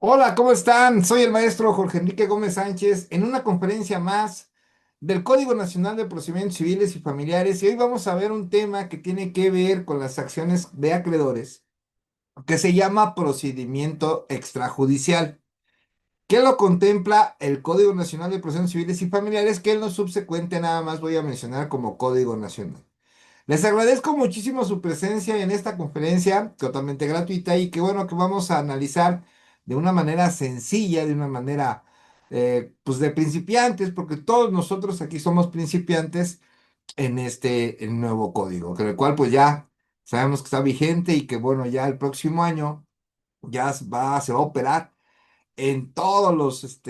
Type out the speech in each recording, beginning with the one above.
Hola, ¿cómo están? Soy el maestro Jorge Enrique Gómez Sánchez en una conferencia más del Código Nacional de Procedimientos Civiles y Familiares, y hoy vamos a ver un tema que tiene que ver con las acciones de acreedores, que se llama procedimiento extrajudicial. ¿Qué lo contempla el Código Nacional de Procedimientos Civiles y Familiares? Que en lo subsecuente nada más voy a mencionar como Código Nacional. Les agradezco muchísimo su presencia en esta conferencia totalmente gratuita y qué bueno que vamos a analizar de una manera sencilla, de una manera pues de principiantes, porque todos nosotros aquí somos principiantes en este nuevo código, con el cual pues ya sabemos que está vigente y que bueno, ya el próximo año se va a operar en todos los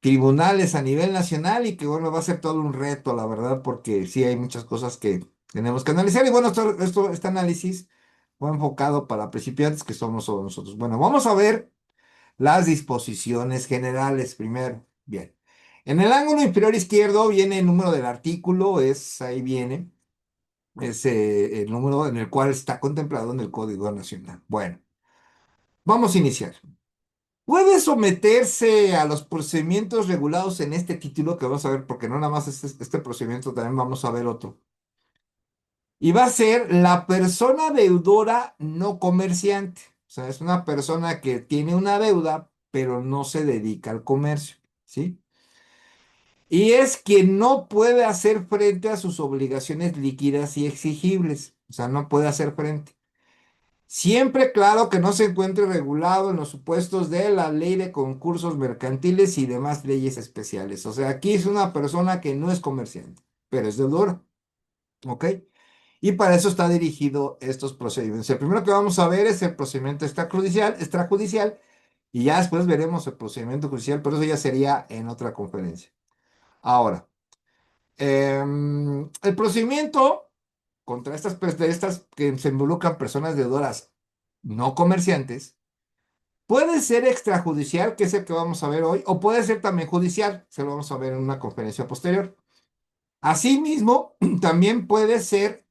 tribunales a nivel nacional y que bueno, va a ser todo un reto, la verdad, porque sí hay muchas cosas que tenemos que analizar y bueno, este análisis fue enfocado para principiantes que somos todos nosotros. Bueno, vamos a ver las disposiciones generales primero. Bien. En el ángulo inferior izquierdo viene el número del artículo, ahí viene, el número en el cual está contemplado en el Código Nacional. Bueno, vamos a iniciar. Puede someterse a los procedimientos regulados en este título que vamos a ver, porque no nada más este procedimiento, también vamos a ver otro. Y va a ser la persona deudora no comerciante. O sea, es una persona que tiene una deuda, pero no se dedica al comercio, ¿sí? Y es quien no puede hacer frente a sus obligaciones líquidas y exigibles. O sea, no puede hacer frente. Siempre claro que no se encuentre regulado en los supuestos de la ley de concursos mercantiles y demás leyes especiales. O sea, aquí es una persona que no es comerciante, pero es deudora, ¿ok? Y para eso está dirigido estos procedimientos. El primero que vamos a ver es el procedimiento extrajudicial, y ya después veremos el procedimiento judicial, pero eso ya sería en otra conferencia. Ahora, el procedimiento contra estas que se involucran personas deudoras no comerciantes puede ser extrajudicial, que es el que vamos a ver hoy, o puede ser también judicial, se lo vamos a ver en una conferencia posterior. Asimismo, también podrá ser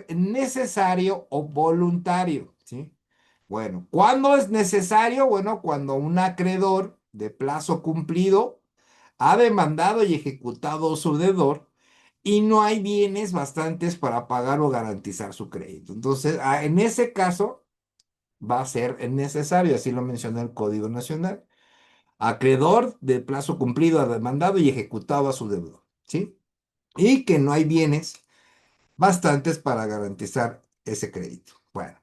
necesario o voluntario, ¿sí? Bueno, ¿cuándo es necesario? Bueno, cuando un acreedor de plazo cumplido ha demandado y ejecutado su deudor y no hay bienes bastantes para pagar o garantizar su crédito. Entonces, en ese caso va a ser necesario, así lo menciona el Código Nacional. Acreedor de plazo cumplido ha demandado y ejecutado a su deudor, ¿sí? Y que no hay bienes bastantes para garantizar ese crédito. Bueno,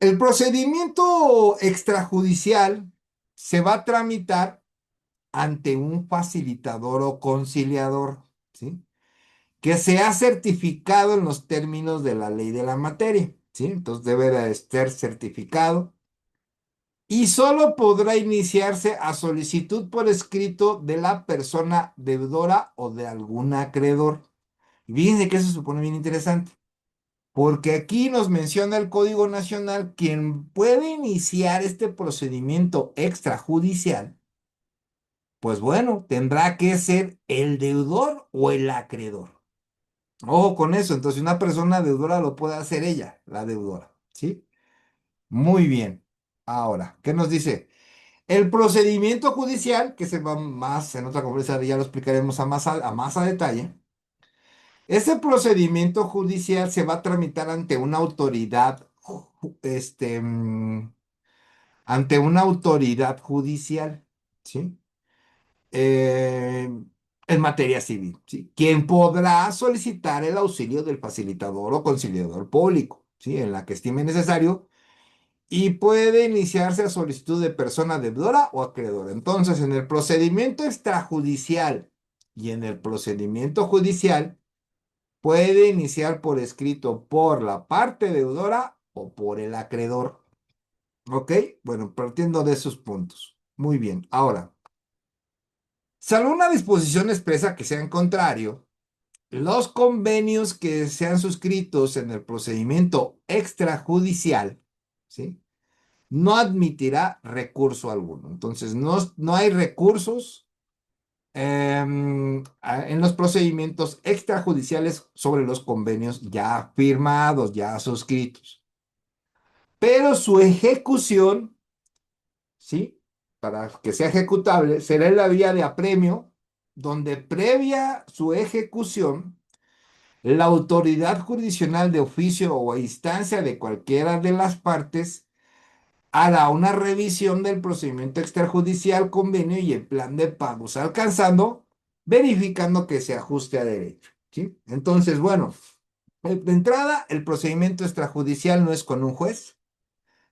el procedimiento extrajudicial se va a tramitar ante un facilitador o conciliador, ¿sí? Que se ha certificado en los términos de la ley de la materia, ¿sí? Entonces debe de estar certificado y solo podrá iniciarse a solicitud por escrito de la persona deudora o de algún acreedor. Y fíjense que eso se supone bien interesante, porque aquí nos menciona el Código Nacional quien puede iniciar este procedimiento extrajudicial. Pues bueno, tendrá que ser el deudor o el acreedor. Ojo con eso, entonces una persona deudora lo puede hacer ella, la deudora, ¿sí? Muy bien. Ahora, ¿qué nos dice? El procedimiento judicial, que se va más en otra conversación, ya lo explicaremos a más a detalle. Ese procedimiento judicial se va a tramitar ante una autoridad, ante una autoridad judicial, ¿sí? eh, en materia civil, ¿sí? Quien podrá solicitar el auxilio del facilitador o conciliador público, ¿sí? En la que estime necesario y puede iniciarse a solicitud de persona deudora o acreedora. Entonces, en el procedimiento extrajudicial y en el procedimiento judicial, puede iniciar por escrito por la parte deudora o por el acreedor. ¿Ok? Bueno, partiendo de esos puntos. Muy bien. Ahora, salvo una disposición expresa que sea en contrario, los convenios que sean suscritos en el procedimiento extrajudicial, ¿sí? No admitirá recurso alguno. Entonces, no hay recursos en los procedimientos extrajudiciales sobre los convenios ya firmados, ya suscritos. Pero su ejecución ¿sí? Para que sea ejecutable, será en la vía de apremio, donde previa su ejecución, la autoridad jurisdiccional de oficio o a instancia de cualquiera de las partes hará una revisión del procedimiento extrajudicial, convenio y el plan de pagos alcanzando, verificando que se ajuste a derecho, ¿sí? Entonces, bueno, de entrada, el procedimiento extrajudicial no es con un juez,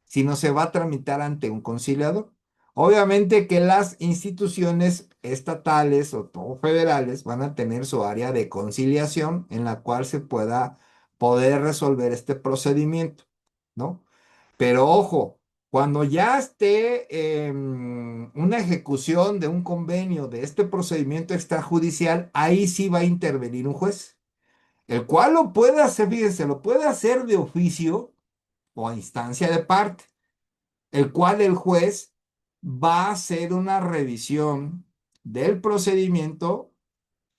sino se va a tramitar ante un conciliador. Obviamente que las instituciones estatales o federales van a tener su área de conciliación en la cual se pueda poder resolver este procedimiento, ¿no? Pero ojo, cuando ya esté una ejecución de un convenio de este procedimiento extrajudicial, ahí sí va a intervenir un juez, el cual lo puede hacer, fíjense, lo puede hacer de oficio o a instancia de parte, el cual el juez va a hacer una revisión del procedimiento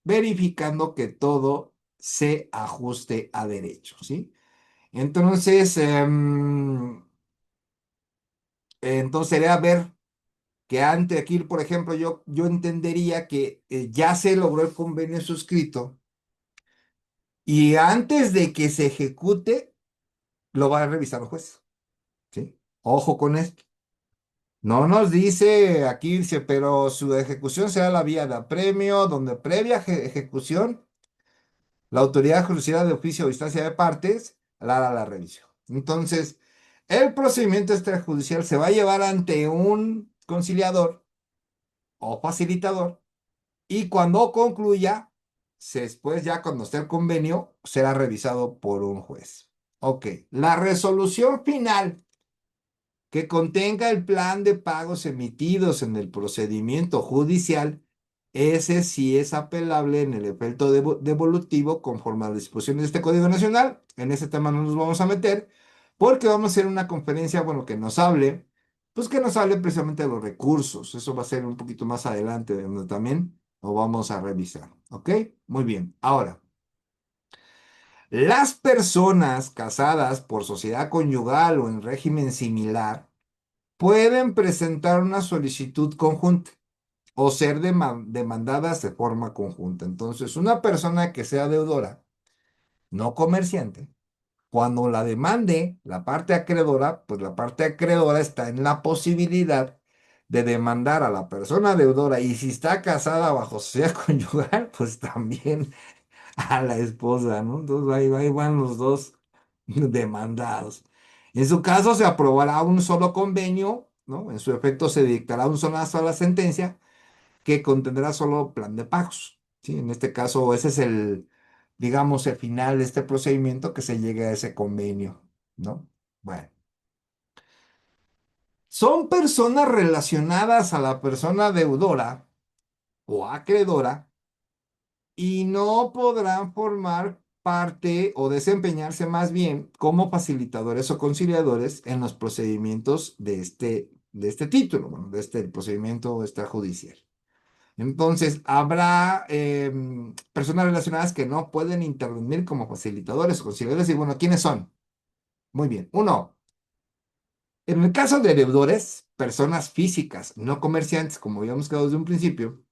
verificando que todo se ajuste a derecho, ¿sí? Entonces, entonces sería ver que antes aquí, por ejemplo, yo entendería que ya se logró el convenio suscrito y antes de que se ejecute, lo va a revisar el juez, ¿sí? Ojo con esto. No nos dice aquí, dice, pero su ejecución será la vía de apremio, donde previa ejecución, la autoridad judicial de oficio o instancia de partes hará la revisión. Entonces, el procedimiento extrajudicial se va a llevar ante un conciliador o facilitador y cuando concluya, después ya cuando esté el convenio, será revisado por un juez. Ok, la resolución final que contenga el plan de pagos emitidos en el procedimiento judicial, ese sí es apelable en el efecto devolutivo conforme a las disposiciones de este Código Nacional. En ese tema no nos vamos a meter porque vamos a hacer una conferencia, bueno, que nos hable, pues que nos hable precisamente de los recursos. Eso va a ser un poquito más adelante, donde también lo vamos a revisar. ¿Ok? Muy bien. Ahora, las personas casadas por sociedad conyugal o en régimen similar pueden presentar una solicitud conjunta o ser demandadas de forma conjunta. Entonces, una persona que sea deudora, no comerciante, cuando la demande la parte acreedora, pues la parte acreedora está en la posibilidad de demandar a la persona deudora y si está casada bajo sociedad conyugal, pues también a la esposa, ¿no? Entonces ahí van los dos demandados. En su caso se aprobará un solo convenio, ¿no? En su efecto se dictará una sola sentencia que contendrá solo plan de pagos, ¿sí? En este caso ese es el, digamos, el final de este procedimiento que se llegue a ese convenio, ¿no? Bueno, son personas relacionadas a la persona deudora o acreedora y no podrán formar parte o desempeñarse más bien como facilitadores o conciliadores en los procedimientos de este título, bueno, de este procedimiento extrajudicial. Entonces, habrá personas relacionadas que no pueden intervenir como facilitadores o conciliadores. Y bueno, ¿quiénes son? Muy bien. Uno, en el caso de deudores, personas físicas, no comerciantes, como habíamos quedado desde un principio,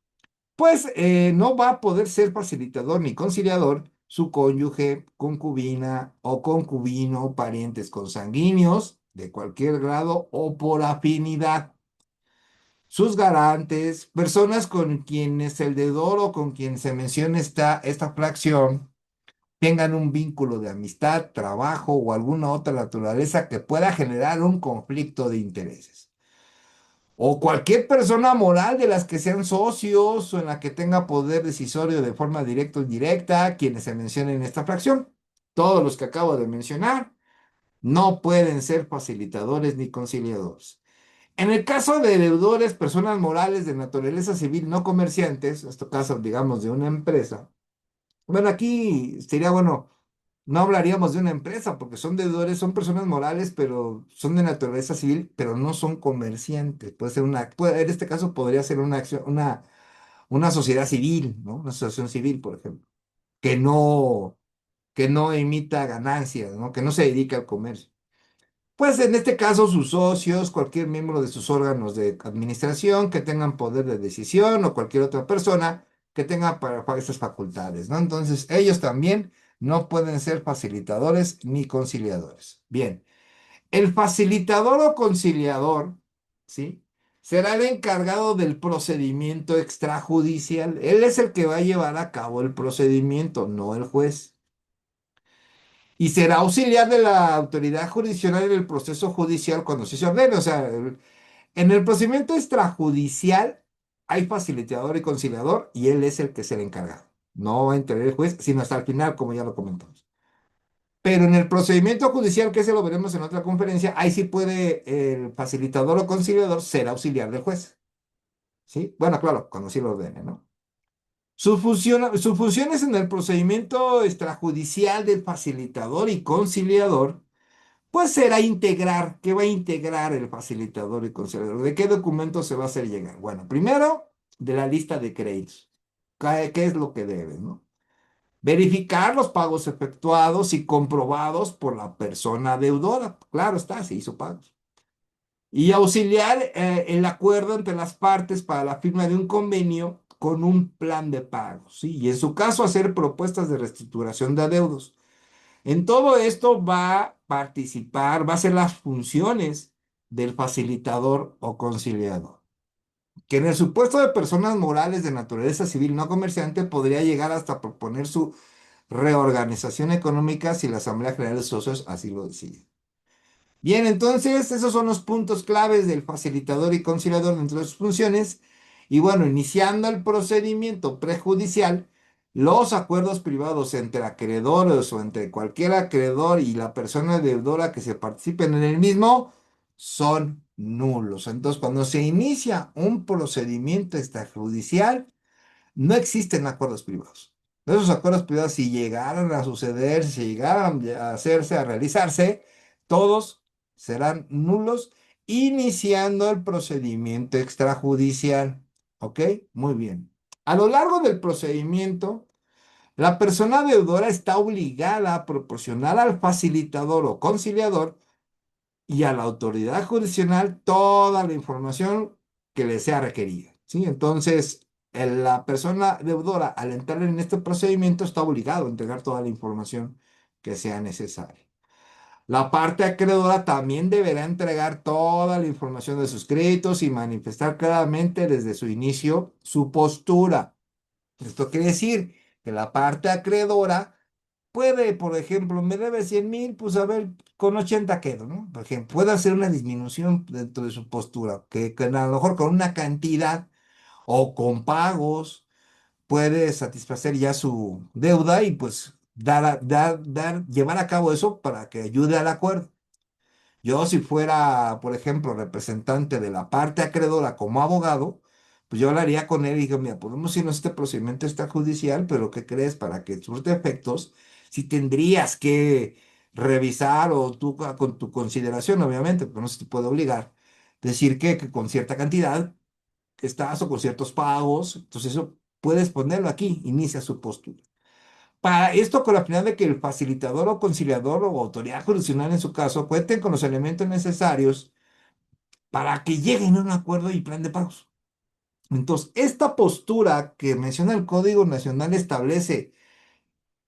pues no va a poder ser facilitador ni conciliador su cónyuge, concubina o concubino, parientes consanguíneos de cualquier grado o por afinidad. Sus garantes, personas con quienes el deudor o con quien se menciona esta fracción tengan un vínculo de amistad, trabajo o alguna otra naturaleza que pueda generar un conflicto de intereses. O cualquier persona moral de las que sean socios o en la que tenga poder decisorio de forma directa o indirecta, quienes se mencionen en esta fracción. Todos los que acabo de mencionar no pueden ser facilitadores ni conciliadores. En el caso de deudores, personas morales de naturaleza civil no comerciantes, en este caso, digamos, de una empresa. Bueno, aquí sería bueno, no hablaríamos de una empresa porque son deudores, son personas morales, pero son de naturaleza civil, pero no son comerciantes. Puede ser en este caso podría ser una acción, una sociedad civil, ¿no? Una asociación civil, por ejemplo, que no emita ganancias, ¿no? Que no se dedica al comercio. Pues en este caso sus socios, cualquier miembro de sus órganos de administración que tengan poder de decisión o cualquier otra persona que tenga para estas facultades, ¿no? Entonces ellos también no pueden ser facilitadores ni conciliadores. Bien, el facilitador o conciliador, ¿sí? Será el encargado del procedimiento extrajudicial. Él es el que va a llevar a cabo el procedimiento, no el juez. Y será auxiliar de la autoridad jurisdiccional en el proceso judicial cuando se ordene. O sea, en el procedimiento extrajudicial hay facilitador y conciliador y él es el que es el encargado. No va a intervenir el juez, sino hasta el final, como ya lo comentamos. Pero en el procedimiento judicial, que ese lo veremos en otra conferencia, ahí sí puede el facilitador o conciliador ser auxiliar del juez. ¿Sí? Bueno, claro, cuando sí lo ordene, ¿no? Sus funciones en el procedimiento extrajudicial del facilitador y conciliador, pues será integrar. ¿Qué va a integrar el facilitador y conciliador? ¿De qué documentos se va a hacer llegar? Bueno, primero, de la lista de créditos. ¿Qué es lo que debe, no? Verificar los pagos efectuados y comprobados por la persona deudora. Claro está, se hizo pagos. Y auxiliar el acuerdo entre las partes para la firma de un convenio con un plan de pagos, ¿sí? Y en su caso, hacer propuestas de reestructuración de adeudos. En todo esto va a participar, va a hacer las funciones del facilitador o conciliador, que en el supuesto de personas morales de naturaleza civil no comerciante podría llegar hasta proponer su reorganización económica si la Asamblea General de Socios así lo decide. Bien, entonces esos son los puntos claves del facilitador y conciliador dentro de sus funciones. Y bueno, iniciando el procedimiento prejudicial, los acuerdos privados entre acreedores o entre cualquier acreedor y la persona deudora que se participen en el mismo son nulos. Entonces, cuando se inicia un procedimiento extrajudicial, no existen acuerdos privados. Esos acuerdos privados, si llegaran a suceder, si llegaran a hacerse, a realizarse, todos serán nulos, iniciando el procedimiento extrajudicial. ¿Ok? Muy bien. A lo largo del procedimiento, la persona deudora está obligada a proporcionar al facilitador o conciliador y a la autoridad jurisdiccional toda la información que le sea requerida. ¿Sí? Entonces, la persona deudora, al entrar en este procedimiento, está obligado a entregar toda la información que sea necesaria. La parte acreedora también deberá entregar toda la información de sus créditos y manifestar claramente desde su inicio su postura. Esto quiere decir que la parte acreedora puede, por ejemplo, me debe 100,000, pues a ver, con 80 quedo, ¿no? Por ejemplo, puede hacer una disminución dentro de su postura, que a lo mejor con una cantidad o con pagos puede satisfacer ya su deuda y pues llevar a cabo eso para que ayude al acuerdo. Yo, si fuera, por ejemplo, representante de la parte acreedora como abogado, pues yo hablaría con él y digo, mira, podemos irnos a este procedimiento extrajudicial, pero ¿qué crees? Para que surte efectos, si tendrías que revisar o tú con tu consideración, obviamente, pero no se te puede obligar, decir que con cierta cantidad que estás o con ciertos pagos, entonces eso puedes ponerlo aquí, inicia su postura. Para esto, con la finalidad de que el facilitador o conciliador o autoridad jurisdiccional en su caso cuenten con los elementos necesarios para que lleguen a un acuerdo y plan de pagos. Entonces, esta postura que menciona el Código Nacional establece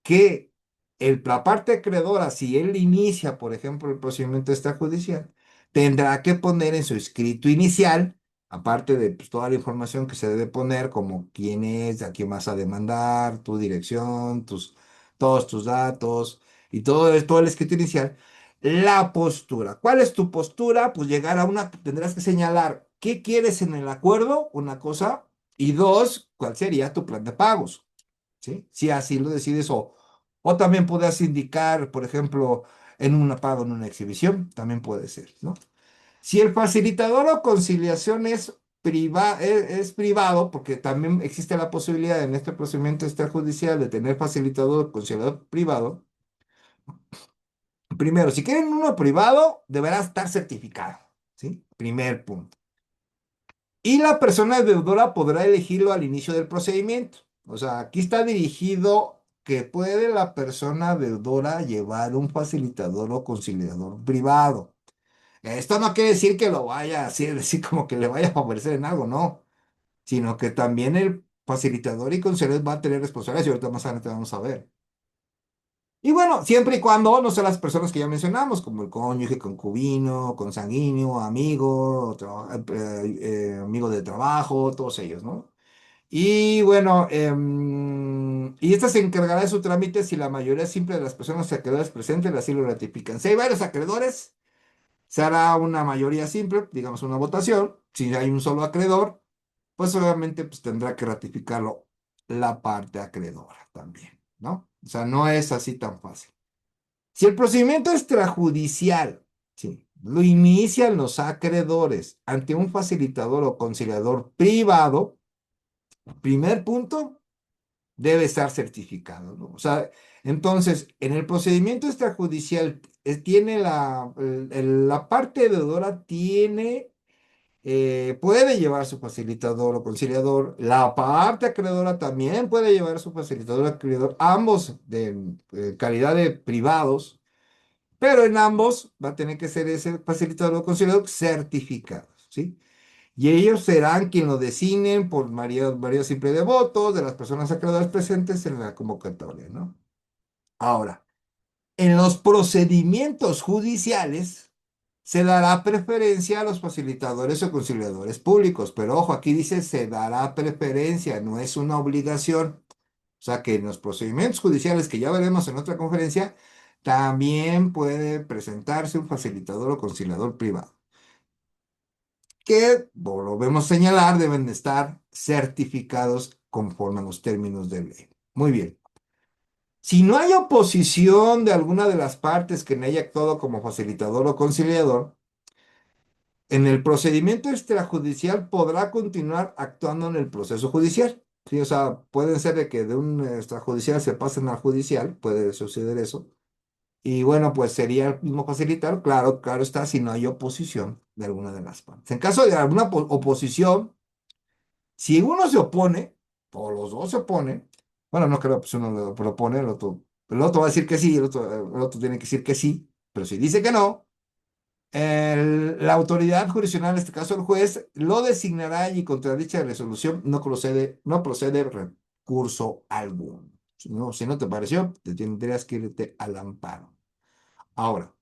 que la parte acreedora, si él inicia, por ejemplo, el procedimiento extrajudicial, tendrá que poner en su escrito inicial, aparte de pues, toda la información que se debe poner, como quién es, a quién vas a demandar, tu dirección, todos tus datos y todo el escrito inicial, la postura. ¿Cuál es tu postura? Pues tendrás que señalar qué quieres en el acuerdo, una cosa, y dos, cuál sería tu plan de pagos. ¿Sí? Si así lo decides o también puedes indicar, por ejemplo, en una pago en una exhibición, también puede ser, ¿no? Si el facilitador o conciliación es privado, porque también existe la posibilidad en este procedimiento extrajudicial de tener facilitador o conciliador privado, primero, si quieren uno privado, deberá estar certificado, ¿sí? Primer punto. Y la persona deudora podrá elegirlo al inicio del procedimiento. O sea, aquí está dirigido que puede la persona deudora llevar un facilitador o conciliador privado. Esto no quiere decir que lo vaya a hacer, decir como que le vaya a favorecer en algo, no, sino que también el facilitador y conciliador va a tener responsabilidades y ahorita más adelante vamos a ver. Y bueno, siempre y cuando no sean las personas que ya mencionamos, como el cónyuge, concubino, consanguíneo, amigo, amigo de trabajo, todos ellos, ¿no? Y bueno, y esta se encargará de su trámite si la mayoría simple de las personas acreedoras presentes así lo ratifican. Si hay varios acreedores, se hará una mayoría simple, digamos una votación. Si hay un solo acreedor, pues obviamente pues, tendrá que ratificarlo la parte acreedora también, ¿no? O sea, no es así tan fácil. Si el procedimiento extrajudicial, sí, lo inician los acreedores ante un facilitador o conciliador privado, primer punto, debe estar certificado, ¿no? O sea, entonces, en el procedimiento extrajudicial, tiene la parte deudora tiene, puede llevar su facilitador o conciliador, la parte acreedora también puede llevar su facilitador o acreedor, ambos de calidad de privados, pero en ambos va a tener que ser ese facilitador o conciliador certificado, ¿sí? Y ellos serán quien lo designen por mayoría simple de votos de las personas acreedoras presentes en la convocatoria, ¿no? Ahora, en los procedimientos judiciales se dará preferencia a los facilitadores o conciliadores públicos, pero ojo, aquí dice se dará preferencia, no es una obligación. O sea que en los procedimientos judiciales que ya veremos en otra conferencia, también puede presentarse un facilitador o conciliador privado que, volvemos a señalar, deben de estar certificados conforme a los términos de ley. Muy bien. Si no hay oposición de alguna de las partes que haya actuado como facilitador o conciliador, en el procedimiento extrajudicial podrá continuar actuando en el proceso judicial. Sí, o sea, pueden ser de que de un extrajudicial se pasen al judicial, puede suceder eso. Y bueno, pues sería el mismo facilitar, claro, claro está, si no hay oposición de alguna de las partes. En caso de alguna oposición, si uno se opone, o los dos se oponen, bueno, no creo, pues uno lo propone, el otro va a decir que sí, el otro tiene que decir que sí, pero si dice que no, la autoridad jurisdiccional, en este caso el juez, lo designará y contra dicha resolución no procede recurso alguno. No, si no te pareció, te tendrías que irte al amparo. Ahora,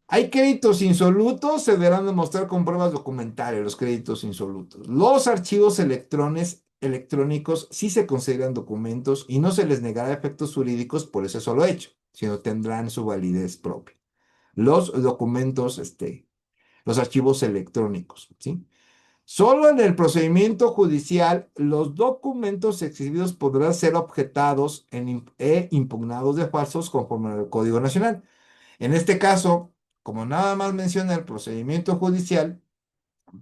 hay créditos insolutos, se deberán demostrar con pruebas documentales los créditos insolutos. Los archivos electrónicos sí se consideran documentos y no se les negará efectos jurídicos por ese solo hecho, sino tendrán su validez propia. Los documentos, los archivos electrónicos, ¿sí? Solo en el procedimiento judicial, los documentos exhibidos podrán ser objetados e impugnados de falsos conforme al Código Nacional. En este caso, como nada más menciona el procedimiento judicial,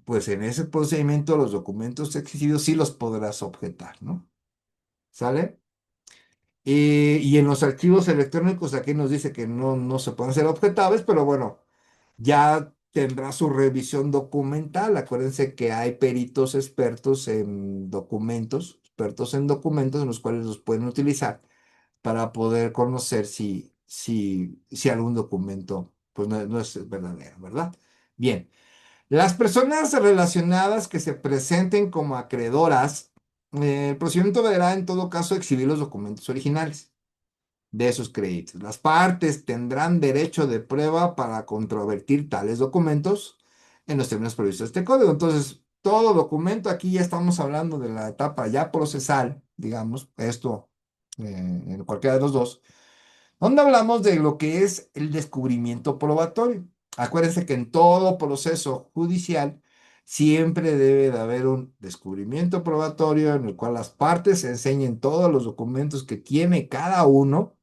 pues en ese procedimiento los documentos exigidos sí los podrás objetar, ¿no? ¿Sale? Y en los archivos electrónicos aquí nos dice que no se pueden ser objetables, pero bueno, ya tendrá su revisión documental. Acuérdense que hay peritos expertos en documentos en los cuales los pueden utilizar para poder conocer si algún documento pues no es verdadero, ¿verdad? Bien, las personas relacionadas que se presenten como acreedoras, el procedimiento deberá en todo caso exhibir los documentos originales de esos créditos. Las partes tendrán derecho de prueba para controvertir tales documentos en los términos previstos de este código. Entonces, todo documento, aquí ya estamos hablando de la etapa ya procesal, digamos, esto en cualquiera de los dos, donde hablamos de lo que es el descubrimiento probatorio. Acuérdense que en todo proceso judicial siempre debe de haber un descubrimiento probatorio en el cual las partes enseñen todos los documentos que tiene cada uno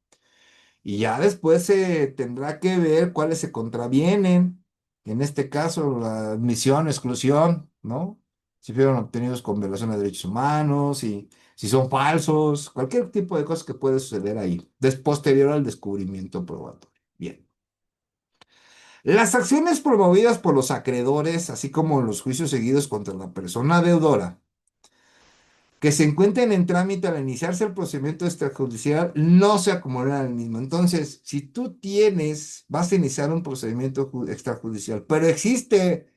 y ya después se tendrá que ver cuáles se contravienen. En este caso, la admisión, exclusión, ¿no? Si fueron obtenidos con violación de derechos humanos, y si son falsos, cualquier tipo de cosas que puede suceder ahí, posterior al descubrimiento probatorio. Bien. Las acciones promovidas por los acreedores, así como los juicios seguidos contra la persona deudora, que se encuentren en trámite al iniciarse el procedimiento extrajudicial no se acumularán al mismo. Entonces, si tú vas a iniciar un procedimiento extrajudicial, pero existe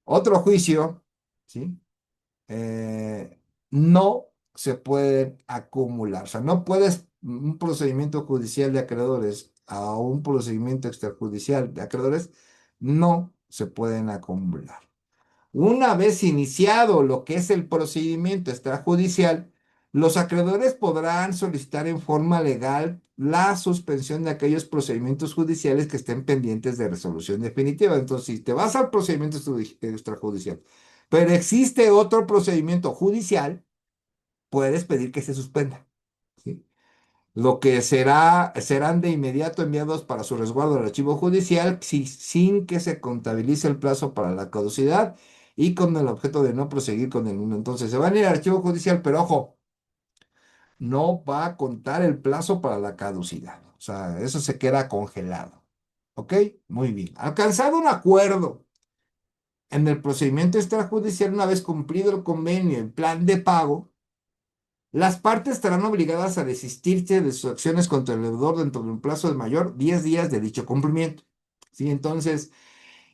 otro juicio, ¿sí? No se pueden acumular. O sea, no puedes un procedimiento judicial de acreedores a un procedimiento extrajudicial de acreedores, no se pueden acumular. Una vez iniciado lo que es el procedimiento extrajudicial, los acreedores podrán solicitar en forma legal la suspensión de aquellos procedimientos judiciales que estén pendientes de resolución definitiva. Entonces, si te vas al procedimiento extrajudicial, pero existe otro procedimiento judicial, puedes pedir que se suspenda. ¿Sí? Lo que serán de inmediato enviados para su resguardo al archivo judicial sin que se contabilice el plazo para la caducidad y con el objeto de no proseguir con el mismo. Entonces se van a ir al archivo judicial, pero ojo, no va a contar el plazo para la caducidad. O sea, eso se queda congelado. ¿Ok? Muy bien. Alcanzado un acuerdo en el procedimiento extrajudicial, una vez cumplido el convenio en plan de pago, las partes estarán obligadas a desistirse de sus acciones contra el deudor dentro de un plazo de mayor 10 días de dicho cumplimiento. ¿Sí? Entonces,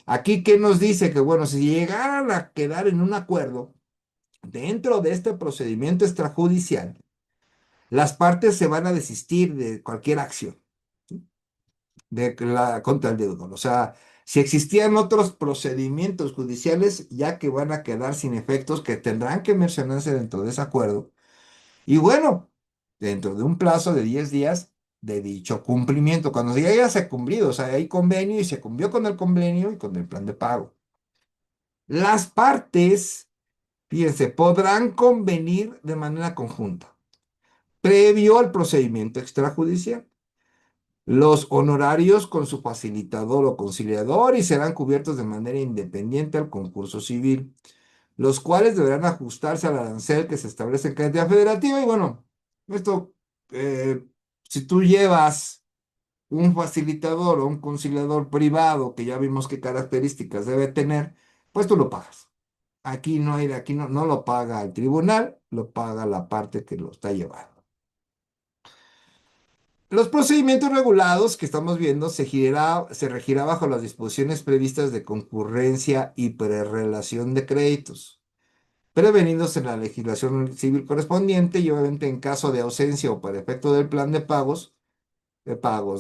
aquí, ¿qué nos dice? Que bueno, si llegaran a quedar en un acuerdo dentro de este procedimiento extrajudicial, las partes se van a desistir de cualquier acción, ¿sí? Contra el deudor. O sea, si existían otros procedimientos judiciales, ya que van a quedar sin efectos, que tendrán que mencionarse dentro de ese acuerdo. Y bueno, dentro de un plazo de 10 días de dicho cumplimiento, cuando ya haya se cumplido, o sea, hay convenio y se cumplió con el convenio y con el plan de pago. Las partes, fíjense, podrán convenir de manera conjunta, previo al procedimiento extrajudicial, los honorarios con su facilitador o conciliador y serán cubiertos de manera independiente al concurso civil, los cuales deberán ajustarse al arancel que se establece en cada entidad federativa. Y bueno, esto, eh, si tú llevas un facilitador o un conciliador privado, que ya vimos qué características debe tener, pues tú lo pagas. Aquí no lo paga el tribunal, lo paga la parte que lo está llevando. Los procedimientos regulados que estamos viendo se regirá bajo las disposiciones previstas de concurrencia y prerrelación de créditos, prevenidos en la legislación civil correspondiente y obviamente en caso de ausencia o por efecto del plan de pagos,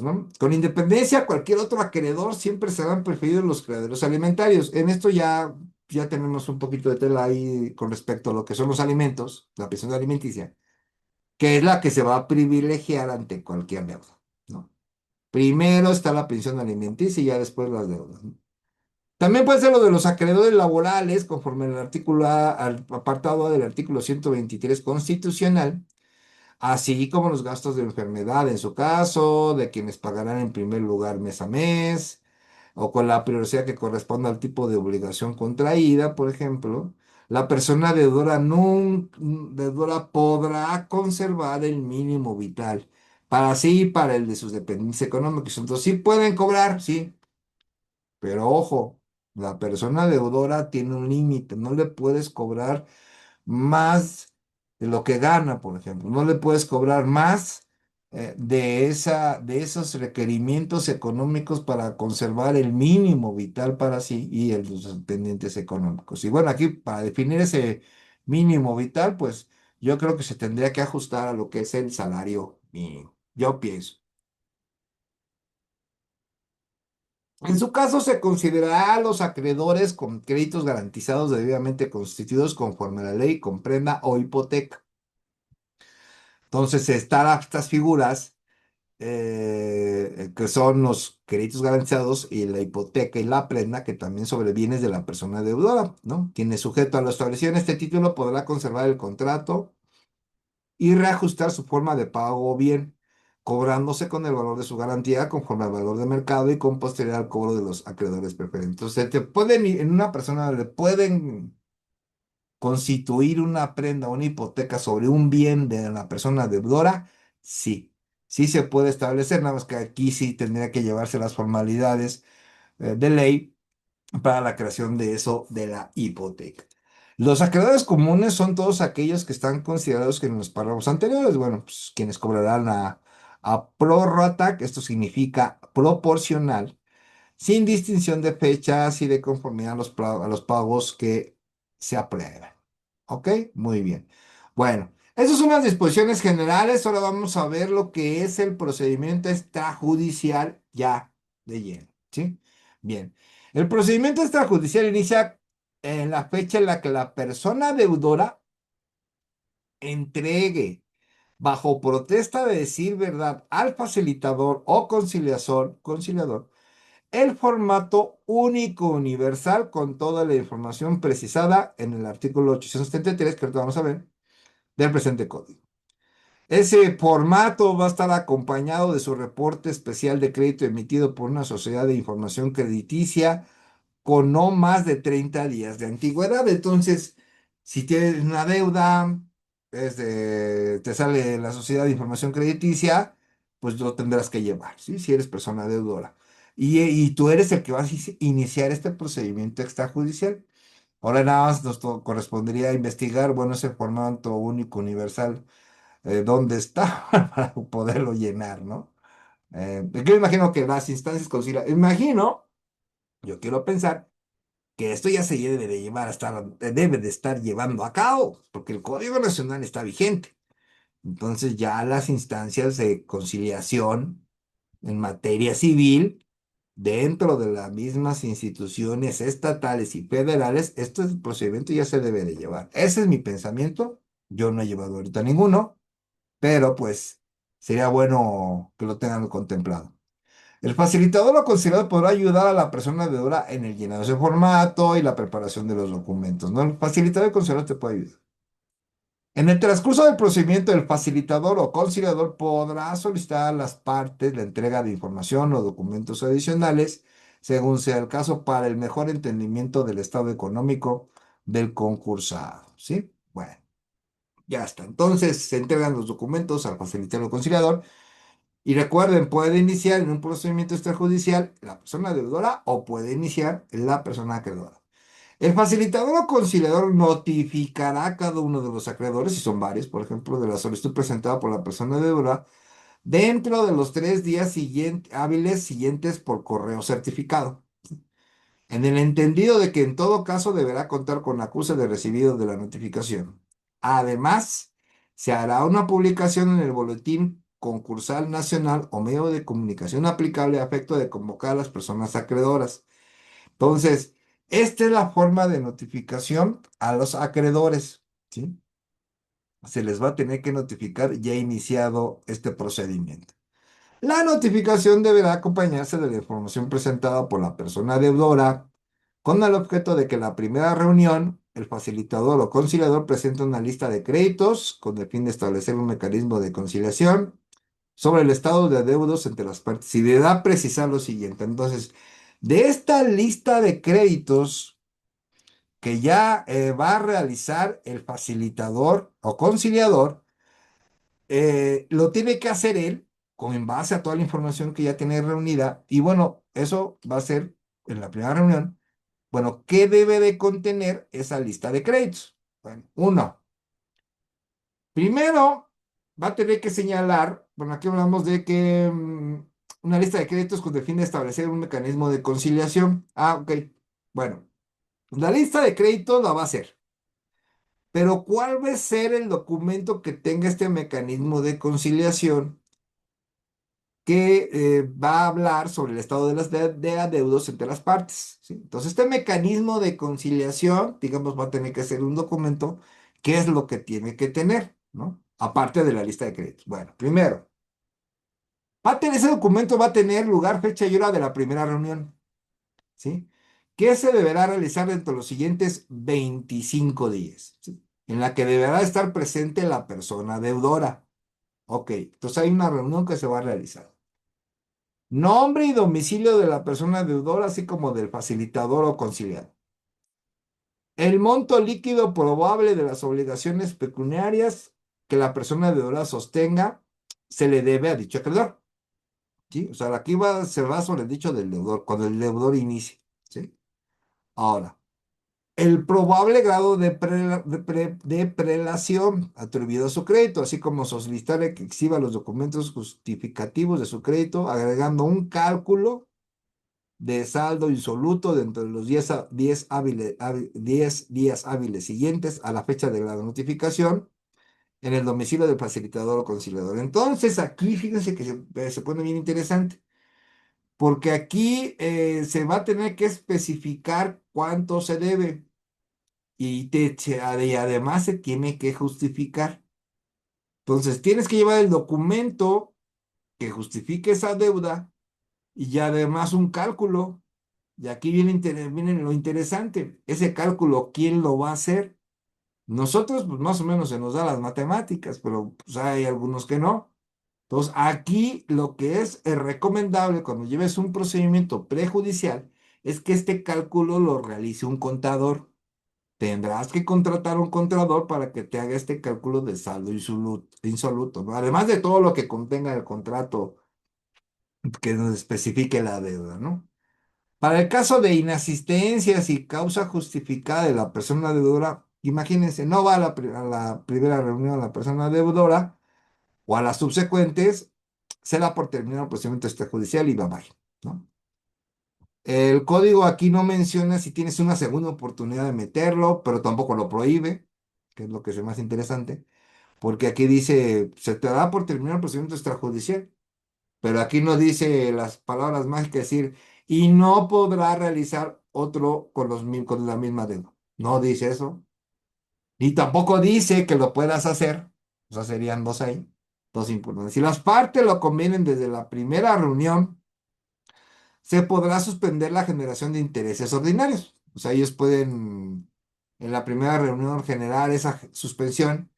¿no? Con independencia, cualquier otro acreedor siempre serán preferidos los creadores alimentarios. En esto ya tenemos un poquito de tela ahí con respecto a lo que son los alimentos, la pensión alimenticia, que es la que se va a privilegiar ante cualquier deuda, ¿no? Primero está la pensión alimenticia y ya después las deudas, ¿no? También puede ser lo de los acreedores laborales, conforme al al apartado A del artículo 123 constitucional, así como los gastos de enfermedad en su caso, de quienes pagarán en primer lugar mes a mes, o con la prioridad que corresponda al tipo de obligación contraída, por ejemplo. La persona deudora podrá conservar el mínimo vital para sí y para el de sus dependientes económicos. Entonces, sí pueden cobrar, sí, pero ojo, la persona deudora tiene un límite, no le puedes cobrar más de lo que gana, por ejemplo. No le puedes cobrar más de esos requerimientos económicos para conservar el mínimo vital para sí y el de sus dependientes económicos. Y bueno, aquí para definir ese mínimo vital, pues yo creo que se tendría que ajustar a lo que es el salario mínimo. Yo pienso. En su caso, se considerará a los acreedores con créditos garantizados debidamente constituidos conforme a la ley comprenda o hipoteca. Entonces, están estas figuras que son los créditos garantizados y la hipoteca y la prenda que también sobre bienes de la persona deudora, ¿no? Quien es sujeto a lo establecido en este título podrá conservar el contrato y reajustar su forma de pago o bien, cobrándose con el valor de su garantía conforme al valor de mercado y con posterioridad al cobro de los acreedores preferentes. Entonces, en una persona le pueden constituir una prenda o una hipoteca sobre un bien de la persona deudora, sí, sí se puede establecer, nada más que aquí sí tendría que llevarse las formalidades de ley para la creación de eso de la hipoteca. Los acreedores comunes son todos aquellos que están considerados que en los párrafos anteriores, bueno, pues quienes cobrarán a prorrata, que esto significa proporcional, sin distinción de fechas y de conformidad a los pagos que se aprueban. ¿Ok? Muy bien. Bueno, esas son las disposiciones generales. Ahora vamos a ver lo que es el procedimiento extrajudicial ya de lleno. ¿Sí? Bien. El procedimiento extrajudicial inicia en la fecha en la que la persona deudora entregue bajo protesta de decir verdad al facilitador o conciliador el formato único universal con toda la información precisada en el artículo 873, que ahorita vamos a ver, del presente código. Ese formato va a estar acompañado de su reporte especial de crédito emitido por una sociedad de información crediticia con no más de 30 días de antigüedad. Entonces, si tienes una deuda, te sale la sociedad de información crediticia, pues lo tendrás que llevar, ¿sí? Si eres persona deudora. Y tú eres el que vas a iniciar este procedimiento extrajudicial. Ahora nada más nos correspondería investigar, bueno, ese formato único, universal, dónde está para poderlo llenar, ¿no? Yo me imagino que las instancias conciliadoras, imagino, yo quiero pensar que esto ya se debe de debe de estar llevando a cabo, porque el Código Nacional está vigente. Entonces ya las instancias de conciliación en materia civil, dentro de las mismas instituciones estatales y federales, este procedimiento ya se debe de llevar. Ese es mi pensamiento. Yo no he llevado ahorita ninguno, pero pues sería bueno que lo tengan contemplado. El facilitador o conciliador podrá ayudar a la persona deudora en el llenado de ese formato y la preparación de los documentos, ¿no? El facilitador y conciliador te puede ayudar. En el transcurso del procedimiento, el facilitador o conciliador podrá solicitar a las partes la entrega de información o documentos adicionales, según sea el caso, para el mejor entendimiento del estado económico del concursado, ¿sí? Bueno, ya está. Entonces, se entregan los documentos al facilitador o conciliador. Y recuerden, puede iniciar en un procedimiento extrajudicial la persona deudora o puede iniciar la persona acreedora. El facilitador o conciliador notificará a cada uno de los acreedores, si son varios, por ejemplo, de la solicitud presentada por la persona deudora, dentro de los 3 días hábiles siguientes por correo certificado, en el entendido de que en todo caso deberá contar con acuse de recibido de la notificación. Además, se hará una publicación en el Boletín Concursal Nacional o medio de comunicación aplicable a efecto de convocar a las personas acreedoras. Entonces, esta es la forma de notificación a los acreedores, ¿sí? Se les va a tener que notificar ya iniciado este procedimiento. La notificación deberá acompañarse de la información presentada por la persona deudora con el objeto de que en la primera reunión el facilitador o conciliador presente una lista de créditos con el fin de establecer un mecanismo de conciliación sobre el estado de adeudos entre las partes y deberá precisar lo siguiente. Entonces, de esta lista de créditos que ya va a realizar el facilitador o conciliador, lo tiene que hacer él con en base a toda la información que ya tiene reunida. Y bueno, eso va a ser en la primera reunión. Bueno, ¿qué debe de contener esa lista de créditos? Bueno, uno, primero va a tener que señalar, bueno, aquí hablamos de que una lista de créditos con el fin de establecer un mecanismo de conciliación. Ah, ok. Bueno, la lista de créditos la va a hacer. Pero ¿cuál va a ser el documento que tenga este mecanismo de conciliación que va a hablar sobre el estado de las de adeudos entre las partes? ¿Sí? Entonces, este mecanismo de conciliación, digamos, va a tener que ser un documento. ¿Qué es lo que tiene que tener? ¿No? Aparte de la lista de créditos. Bueno, primero, ese documento va a tener lugar, fecha y hora de la primera reunión. ¿Sí? Que se deberá realizar dentro de los siguientes 25 días, ¿sí? En la que deberá estar presente la persona deudora. Ok, entonces hay una reunión que se va a realizar. Nombre y domicilio de la persona deudora, así como del facilitador o conciliador. El monto líquido probable de las obligaciones pecuniarias que la persona deudora sostenga se le debe a dicho acreedor. ¿Sí? O sea, aquí se va sobre el dicho del deudor, cuando el deudor inicie. ¿Sí? Ahora. el probable grado de prelación atribuido a su crédito, así como solicitarle que exhiba los documentos justificativos de su crédito, agregando un cálculo de saldo insoluto dentro de los 10 días hábiles siguientes a la fecha de la notificación en el domicilio del facilitador o conciliador. Entonces, aquí fíjense que se pone bien interesante, porque aquí se va a tener que especificar cuánto se debe y además se tiene que justificar. Entonces, tienes que llevar el documento que justifique esa deuda y además un cálculo. Y aquí viene lo interesante. Ese cálculo, ¿quién lo va a hacer? Nosotros, pues más o menos se nos da las matemáticas, pero pues, hay algunos que no. Entonces, aquí lo que es recomendable cuando lleves un procedimiento prejudicial es que este cálculo lo realice un contador. Tendrás que contratar un contador para que te haga este cálculo de saldo insoluto, ¿no? Además de todo lo que contenga el contrato que nos especifique la deuda, ¿no? Para el caso de inasistencias y causa justificada de la persona deudora, imagínense, no va a a la primera reunión la persona deudora o a las subsecuentes, se da por terminado el procedimiento extrajudicial y va bye, ¿no? El código aquí no menciona si tienes una segunda oportunidad de meterlo, pero tampoco lo prohíbe, que es lo que es más interesante, porque aquí dice, se te da por terminar el procedimiento extrajudicial, pero aquí no dice las palabras mágicas, decir, y no podrá realizar otro con la misma deuda. No dice eso. Y tampoco dice que lo puedas hacer. O sea, serían dos ahí, dos importantes. Si las partes lo convienen desde la primera reunión, se podrá suspender la generación de intereses ordinarios. O sea, ellos pueden en la primera reunión generar esa suspensión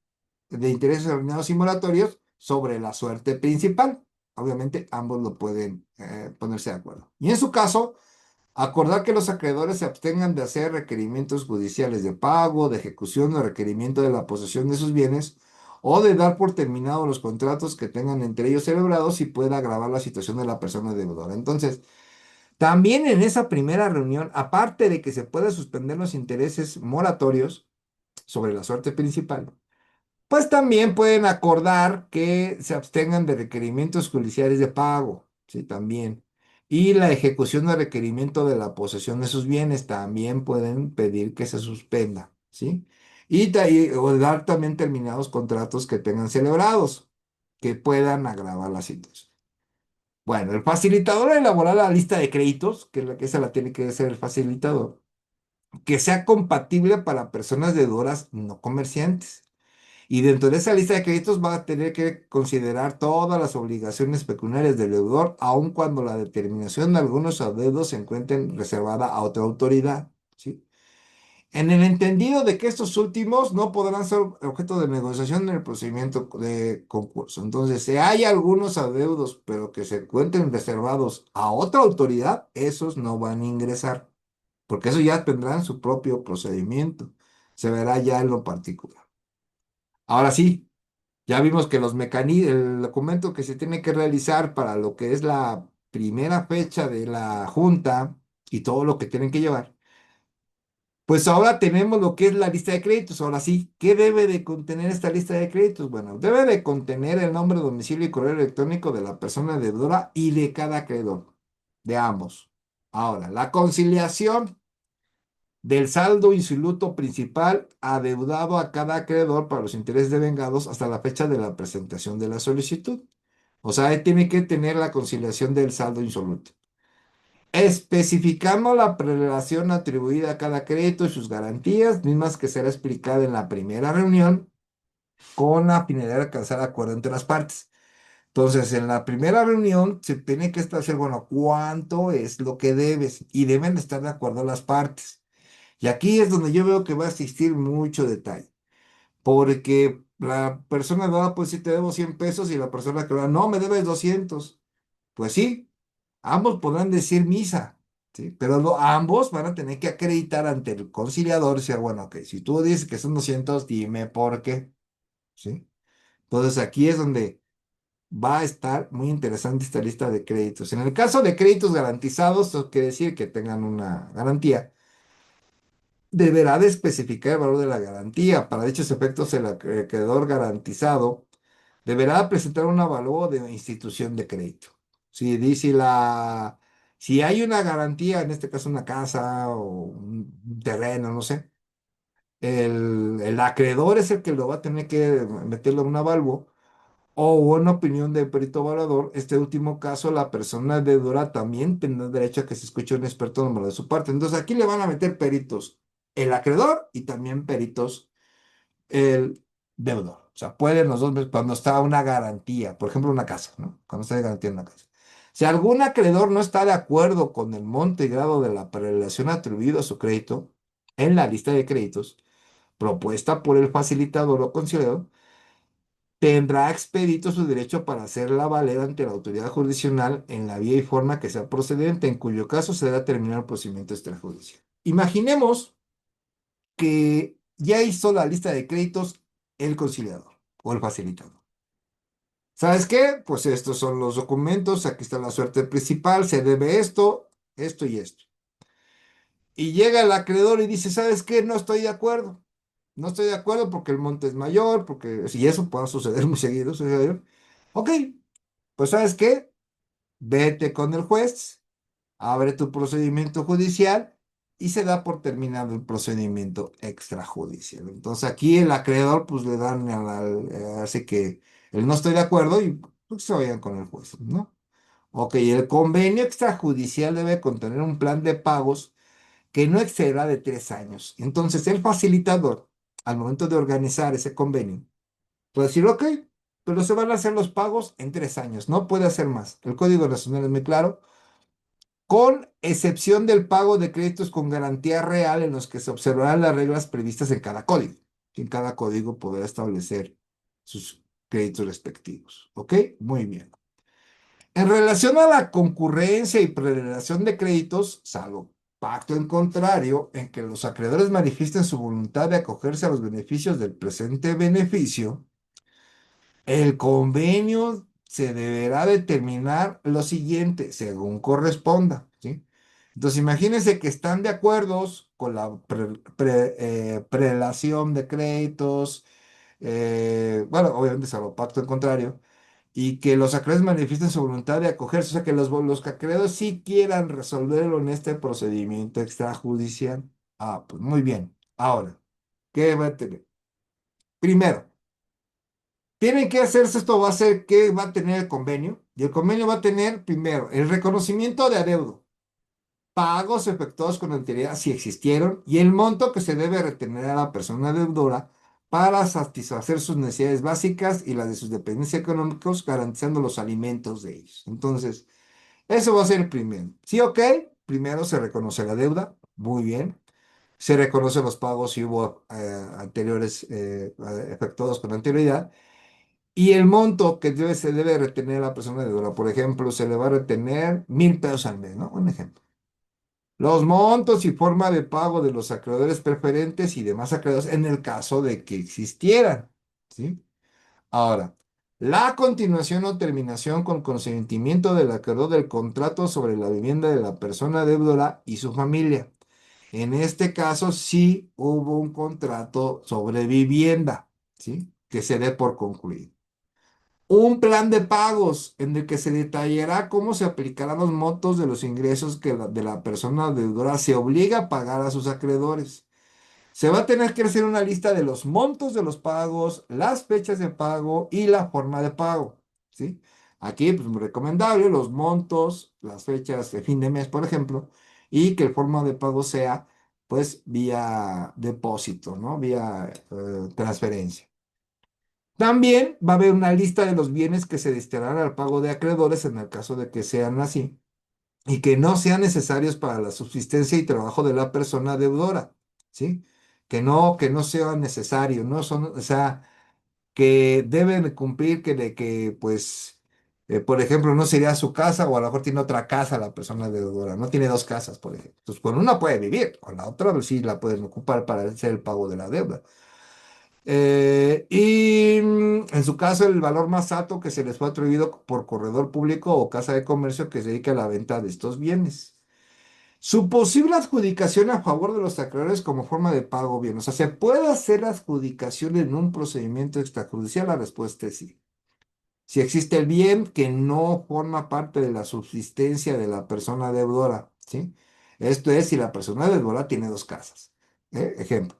de intereses ordinarios y moratorios sobre la suerte principal. Obviamente, ambos lo pueden ponerse de acuerdo. Y en su caso, acordar que los acreedores se abstengan de hacer requerimientos judiciales de pago, de ejecución o requerimiento de la posesión de sus bienes o de dar por terminados los contratos que tengan entre ellos celebrados y pueda agravar la situación de la persona deudora. Entonces, también en esa primera reunión, aparte de que se puede suspender los intereses moratorios sobre la suerte principal, pues también pueden acordar que se abstengan de requerimientos judiciales de pago, sí, también. Y la ejecución de requerimiento de la posesión de sus bienes también pueden pedir que se suspenda, ¿sí? O dar también terminados contratos que tengan celebrados, que puedan agravar la situación. Bueno, el facilitador elaborar la lista de créditos, que es la que esa la tiene que hacer el facilitador, que sea compatible para personas deudoras no comerciantes. Y dentro de esa lista de créditos va a tener que considerar todas las obligaciones pecuniarias del deudor, aun cuando la determinación de algunos adeudos se encuentren reservada a otra autoridad, ¿sí? En el entendido de que estos últimos no podrán ser objeto de negociación en el procedimiento de concurso. Entonces, si hay algunos adeudos, pero que se encuentren reservados a otra autoridad, esos no van a ingresar, porque eso ya tendrán su propio procedimiento. Se verá ya en lo particular. Ahora sí. Ya vimos que el documento que se tiene que realizar para lo que es la primera fecha de la junta y todo lo que tienen que llevar, pues ahora tenemos lo que es la lista de créditos. Ahora sí, ¿qué debe de contener esta lista de créditos? Bueno, debe de contener el nombre, domicilio y correo electrónico de la persona deudora y de cada acreedor, de ambos. Ahora, la conciliación del saldo insoluto principal adeudado a cada acreedor para los intereses devengados hasta la fecha de la presentación de la solicitud. O sea, ahí tiene que tener la conciliación del saldo insoluto. Especificando la prelación atribuida a cada crédito y sus garantías, mismas que será explicada en la primera reunión con la finalidad de alcanzar acuerdo entre las partes. Entonces, en la primera reunión se tiene que establecer, bueno, cuánto es lo que debes y deben estar de acuerdo las partes. Y aquí es donde yo veo que va a existir mucho detalle, porque la persona dada, pues si te debo 100 pesos y la persona que va, no, me debes 200. Pues sí, ambos podrán decir misa, ¿sí? Pero ambos van a tener que acreditar ante el conciliador, decir, bueno, ok, si tú dices que son 200, dime por qué, ¿sí? Entonces aquí es donde va a estar muy interesante esta lista de créditos. En el caso de créditos garantizados, eso quiere decir que tengan una garantía. deberá de especificar el valor de la garantía. Para dichos efectos, el acreedor garantizado deberá presentar un avalúo de institución de crédito. Si dice si hay una garantía, en este caso una casa o un terreno, no sé, el acreedor es el que lo va a tener que meterlo en un avalúo o una opinión de perito evaluador. Este último caso, la persona deudora también tendrá derecho a que se escuche un experto número de su parte. Entonces, aquí le van a meter peritos el acreedor y también peritos el deudor. O sea, pueden los dos cuando está una garantía, por ejemplo, una casa, ¿no? Cuando está de garantía en una casa. Si algún acreedor no está de acuerdo con el monto y grado de la prelación atribuido a su crédito en la lista de créditos propuesta por el facilitador o conciliador, tendrá expedito su derecho para hacerla valer ante la autoridad jurisdiccional en la vía y forma que sea procedente, en cuyo caso se debe terminar el procedimiento extrajudicial. Imaginemos que ya hizo la lista de créditos el conciliador o el facilitador. ¿Sabes qué? Pues estos son los documentos, aquí está la suerte principal, se debe esto, esto y esto. Y llega el acreedor y dice, ¿sabes qué? No estoy de acuerdo. No estoy de acuerdo porque el monte es mayor, porque si eso puede suceder muy seguido, suceder. Ok, pues ¿sabes qué? Vete con el juez, abre tu procedimiento judicial y se da por terminado el procedimiento extrajudicial. Entonces aquí el acreedor pues le dan así que el no estoy de acuerdo y pues se vayan con el juez, ¿no? Ok, el convenio extrajudicial debe contener un plan de pagos que no exceda de 3 años. Entonces el facilitador, al momento de organizar ese convenio, puede decir, ok, pero se van a hacer los pagos en 3 años, no puede hacer más. El Código Nacional es muy claro, con excepción del pago de créditos con garantía real en los que se observarán las reglas previstas en cada código. Que en cada código podrá establecer sus créditos respectivos. ¿Ok? Muy bien. En relación a la concurrencia y prelación de créditos, salvo pacto en contrario, en que los acreedores manifiesten su voluntad de acogerse a los beneficios del presente beneficio, el convenio se deberá determinar lo siguiente, según corresponda, ¿sí? Entonces, imagínense que están de acuerdo con la prelación de créditos, bueno, obviamente salvo pacto en contrario, y que los acreedores manifiesten su voluntad de acogerse, o sea, que los acreedores sí quieran resolverlo en este procedimiento extrajudicial. Ah, pues muy bien. Ahora, ¿qué va a tener? Primero, tienen que hacerse esto, va a ser que va a tener el convenio, y el convenio va a tener, primero, el reconocimiento de adeudo, pagos efectuados con anterioridad si existieron, y el monto que se debe retener a la persona deudora para satisfacer sus necesidades básicas y las de sus dependencias económicas, garantizando los alimentos de ellos. Entonces, eso va a ser el primero. Sí, ok, primero se reconoce la deuda, muy bien. Se reconocen los pagos si hubo anteriores efectuados con anterioridad. Y el monto que se debe retener a la persona deudora, por ejemplo, se le va a retener 1,000 pesos al mes, ¿no? Un ejemplo. Los montos y forma de pago de los acreedores preferentes y demás acreedores en el caso de que existieran, ¿sí? Ahora, la continuación o terminación con consentimiento del acreedor del contrato sobre la vivienda de la persona deudora y su familia. En este caso, sí hubo un contrato sobre vivienda, ¿sí? Que se dé por concluido. Un plan de pagos en el que se detallará cómo se aplicarán los montos de los ingresos que de la persona deudora se obliga a pagar a sus acreedores. Se va a tener que hacer una lista de los montos de los pagos, las fechas de pago y la forma de pago, ¿sí? Aquí, pues, muy recomendable, los montos, las fechas de fin de mes, por ejemplo, y que el forma de pago sea, pues, vía depósito, ¿no? Vía transferencia. También va a haber una lista de los bienes que se destinarán al pago de acreedores en el caso de que sean así y que no sean necesarios para la subsistencia y trabajo de la persona deudora, ¿sí? Que no sea necesario, no son, o sea, que deben de cumplir pues, por ejemplo, no sería su casa o a lo mejor tiene otra casa la persona deudora, no tiene dos casas, por ejemplo. Entonces, con una puede vivir, con la otra pues, sí la pueden ocupar para hacer el pago de la deuda. En su caso, el valor más alto que se les fue atribuido por corredor público o casa de comercio que se dedica a la venta de estos bienes. Su posible adjudicación a favor de los acreedores como forma de pago bien. O sea, ¿se puede hacer adjudicación en un procedimiento extrajudicial? La respuesta es sí. Si existe el bien que no forma parte de la subsistencia de la persona deudora, ¿sí? Esto es si la persona deudora tiene dos casas. Ejemplo.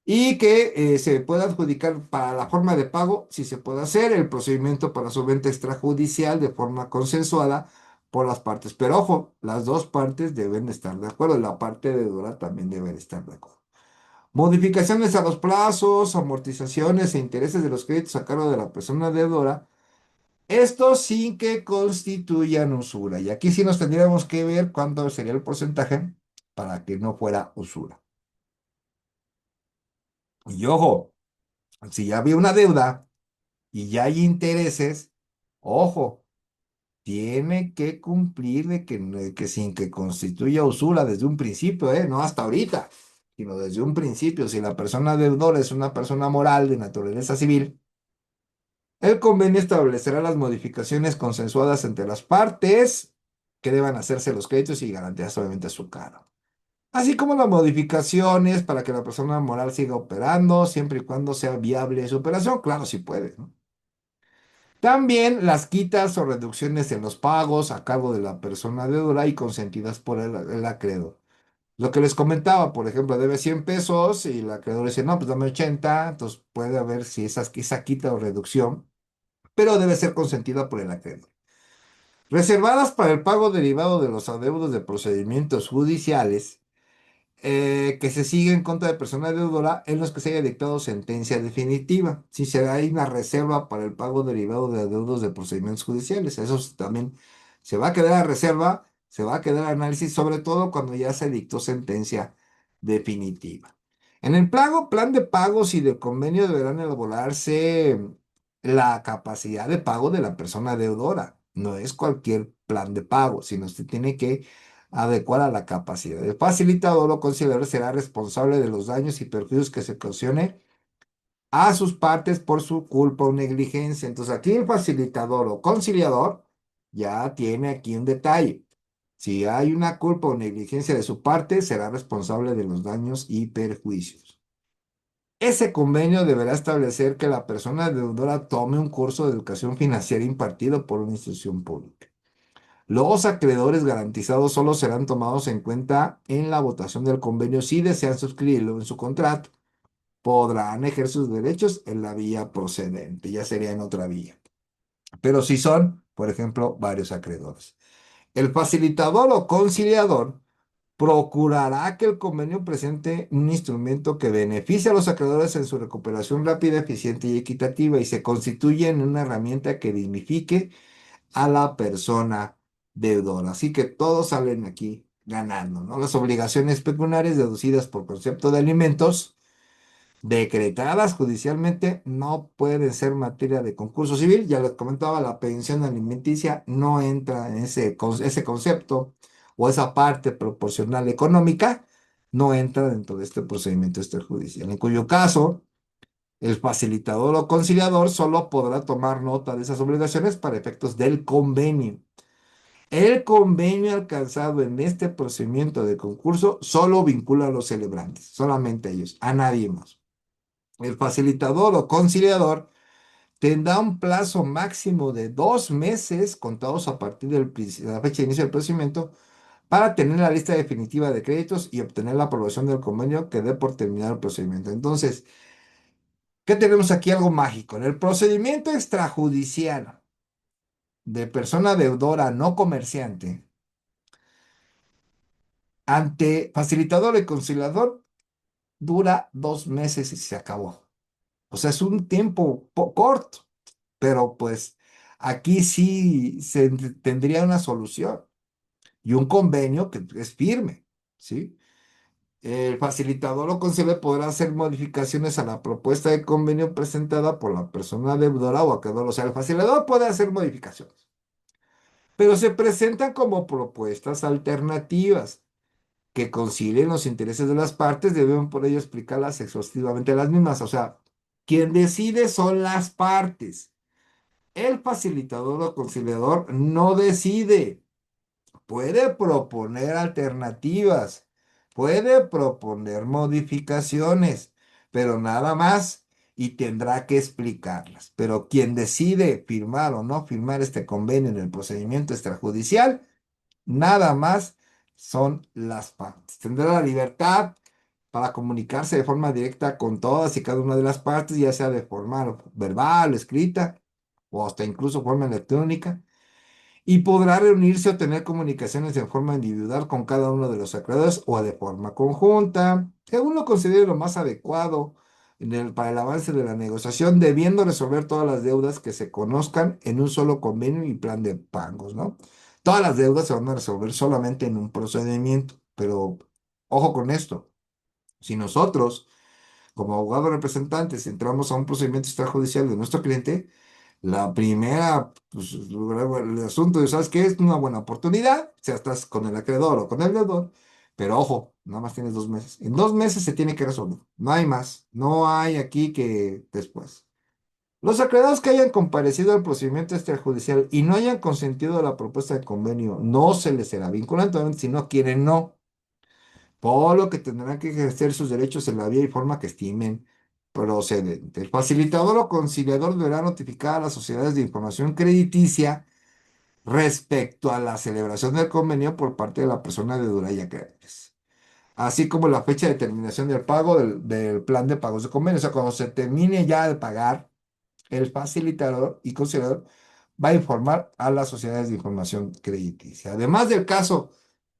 Y que se pueda adjudicar para la forma de pago, si se puede hacer el procedimiento para su venta extrajudicial de forma consensuada por las partes. Pero ojo, las dos partes deben estar de acuerdo, la parte deudora también debe estar de acuerdo. Modificaciones a los plazos, amortizaciones e intereses de los créditos a cargo de la persona deudora. Esto sin que constituyan usura. Y aquí sí nos tendríamos que ver cuánto sería el porcentaje para que no fuera usura. Y ojo, si ya había una deuda y ya hay intereses, ojo, tiene que cumplir de que sin que constituya usura desde un principio, no hasta ahorita, sino desde un principio. Si la persona deudora es una persona moral de naturaleza civil, el convenio establecerá las modificaciones consensuadas entre las partes que deban hacerse los créditos y garantizar obviamente su cargo. Así como las modificaciones para que la persona moral siga operando siempre y cuando sea viable su operación. Claro, sí puede, ¿no? También las quitas o reducciones en los pagos a cargo de la persona deudora y consentidas por el acreedor. Lo que les comentaba, por ejemplo, debe 100 pesos y el acreedor dice, no, pues dame 80, entonces puede haber si esa quita o reducción, pero debe ser consentida por el acreedor. Reservadas para el pago derivado de los adeudos de procedimientos judiciales que se sigue en contra de persona deudora en los que se haya dictado sentencia definitiva. Si se hay una reserva para el pago derivado de adeudos de procedimientos judiciales, también se va a quedar a reserva, se va a quedar a análisis, sobre todo cuando ya se dictó sentencia definitiva. En el plan de pagos y de convenio deberán elaborarse la capacidad de pago de la persona deudora. No es cualquier plan de pago, sino usted tiene que adecuar a la capacidad. El facilitador o conciliador será responsable de los daños y perjuicios que se ocasione a sus partes por su culpa o negligencia. Entonces aquí el facilitador o conciliador ya tiene aquí un detalle. Si hay una culpa o negligencia de su parte, será responsable de los daños y perjuicios. Ese convenio deberá establecer que la persona deudora tome un curso de educación financiera impartido por una institución pública. Los acreedores garantizados solo serán tomados en cuenta en la votación del convenio si desean suscribirlo en su contrato. Podrán ejercer sus derechos en la vía procedente, ya sería en otra vía. Pero si son, por ejemplo, varios acreedores. El facilitador o conciliador procurará que el convenio presente un instrumento que beneficie a los acreedores en su recuperación rápida, eficiente y equitativa y se constituya en una herramienta que dignifique a la persona deudora. Así que todos salen aquí ganando, ¿no? Las obligaciones pecuniarias deducidas por concepto de alimentos decretadas judicialmente no pueden ser materia de concurso civil. Ya les comentaba, la pensión alimenticia no entra en ese concepto o esa parte proporcional económica, no entra dentro de este procedimiento extrajudicial, en cuyo caso el facilitador o conciliador solo podrá tomar nota de esas obligaciones para efectos del convenio. El convenio alcanzado en este procedimiento de concurso solo vincula a los celebrantes, solamente a ellos, a nadie más. El facilitador o conciliador tendrá un plazo máximo de 2 meses contados a partir de la fecha de inicio del procedimiento para tener la lista definitiva de créditos y obtener la aprobación del convenio que dé por terminado el procedimiento. Entonces, ¿qué tenemos aquí? Algo mágico. En el procedimiento extrajudicial de persona deudora no comerciante, ante facilitador y conciliador, dura 2 meses y se acabó. O sea, es un tiempo corto, pero pues aquí sí tendría una solución y un convenio que es firme, ¿sí? El facilitador o conciliador podrá hacer modificaciones a la propuesta de convenio presentada por la persona deudora o acreedor. O sea, el facilitador puede hacer modificaciones, pero se presentan como propuestas alternativas que concilien los intereses de las partes, deben por ello explicarlas exhaustivamente las mismas. O sea, quien decide son las partes. El facilitador o conciliador no decide, puede proponer alternativas, puede proponer modificaciones, pero nada más y tendrá que explicarlas. Pero quien decide firmar o no firmar este convenio en el procedimiento extrajudicial, nada más son las partes. Tendrá la libertad para comunicarse de forma directa con todas y cada una de las partes, ya sea de forma verbal, escrita o hasta incluso forma electrónica, y podrá reunirse o tener comunicaciones de forma individual con cada uno de los acreedores o de forma conjunta, según lo considere lo más adecuado para el avance de la negociación, debiendo resolver todas las deudas que se conozcan en un solo convenio y plan de pagos, ¿no? Todas las deudas se van a resolver solamente en un procedimiento, pero ojo con esto. Si nosotros, como abogados representantes, entramos a un procedimiento extrajudicial de nuestro cliente, la primera, pues, el asunto de, ¿sabes qué? Es una buena oportunidad, o sea, estás con el acreedor o con el deudor, pero ojo, nada más tienes 2 meses. En 2 meses se tiene que resolver, no hay más, no hay aquí que después. Los acreedores que hayan comparecido al procedimiento extrajudicial y no hayan consentido a la propuesta de convenio, no se les será vinculante, obviamente, si no quieren, no. Por lo que tendrán que ejercer sus derechos en la vía y forma que estimen procedente. El facilitador o conciliador deberá notificar a las sociedades de información crediticia respecto a la celebración del convenio por parte de la persona deudora y acreedores, así como la fecha de terminación del pago del plan de pagos de convenio. O sea, cuando se termine ya de pagar, el facilitador y conciliador va a informar a las sociedades de información crediticia. Además del caso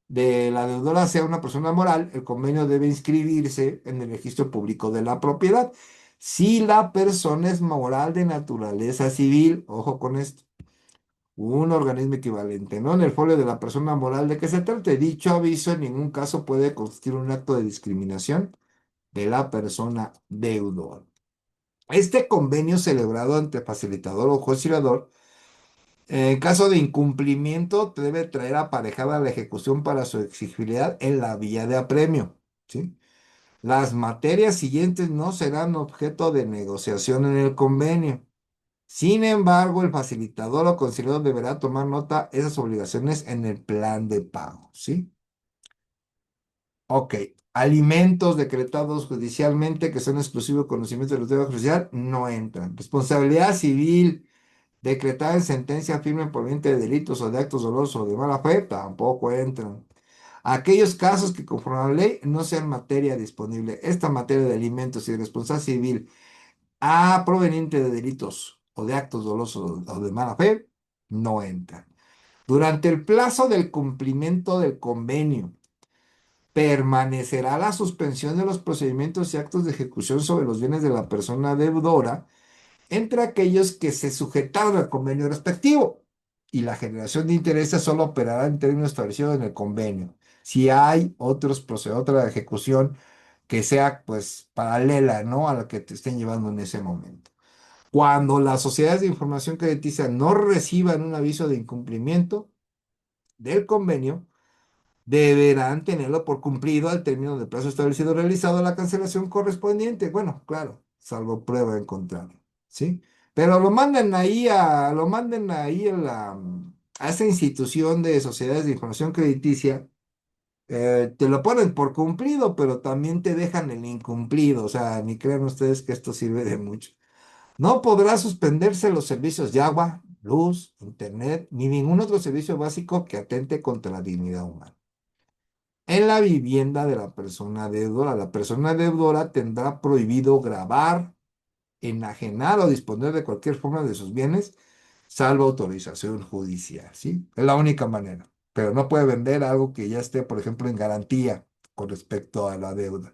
de la deudora sea una persona moral, el convenio debe inscribirse en el registro público de la propiedad. Si la persona es moral de naturaleza civil, ojo con esto, un organismo equivalente, ¿no? En el folio de la persona moral de que se trate, dicho aviso en ningún caso puede constituir un acto de discriminación de la persona deudora. Este convenio celebrado ante facilitador o conciliador, en caso de incumplimiento, debe traer aparejada la ejecución para su exigibilidad en la vía de apremio, ¿sí? Las materias siguientes no serán objeto de negociación en el convenio. Sin embargo, el facilitador o conciliador deberá tomar nota de esas obligaciones en el plan de pago, ¿sí? Ok. Alimentos decretados judicialmente que son exclusivo conocimiento de los deudos judicial no entran. Responsabilidad civil decretada en sentencia firme por viento de delitos o de actos dolosos o de mala fe, tampoco entran. Aquellos casos que conforme a la ley no sean materia disponible. Esta materia de alimentos y de responsabilidad civil proveniente de delitos o de actos dolosos o de mala fe, no entran. Durante el plazo del cumplimiento del convenio, permanecerá la suspensión de los procedimientos y actos de ejecución sobre los bienes de la persona deudora entre aquellos que se sujetaron al convenio respectivo, y la generación de intereses solo operará en términos establecidos en el convenio. Si hay otra ejecución que sea pues paralela, ¿no? A la que te estén llevando en ese momento. Cuando las sociedades de información crediticia no reciban un aviso de incumplimiento del convenio, deberán tenerlo por cumplido al término del plazo establecido realizado la cancelación correspondiente. Bueno, claro, salvo prueba en contrario, ¿sí? Pero lo manden ahí a esa institución de sociedades de información crediticia, te lo ponen por cumplido, pero también te dejan el incumplido. O sea, ni crean ustedes que esto sirve de mucho. No podrá suspenderse los servicios de agua, luz, internet, ni ningún otro servicio básico que atente contra la dignidad humana. En la vivienda de la persona deudora tendrá prohibido grabar, enajenar o disponer de cualquier forma de sus bienes, salvo autorización judicial, ¿sí? Es la única manera. Pero no puede vender algo que ya esté, por ejemplo, en garantía con respecto a la deuda.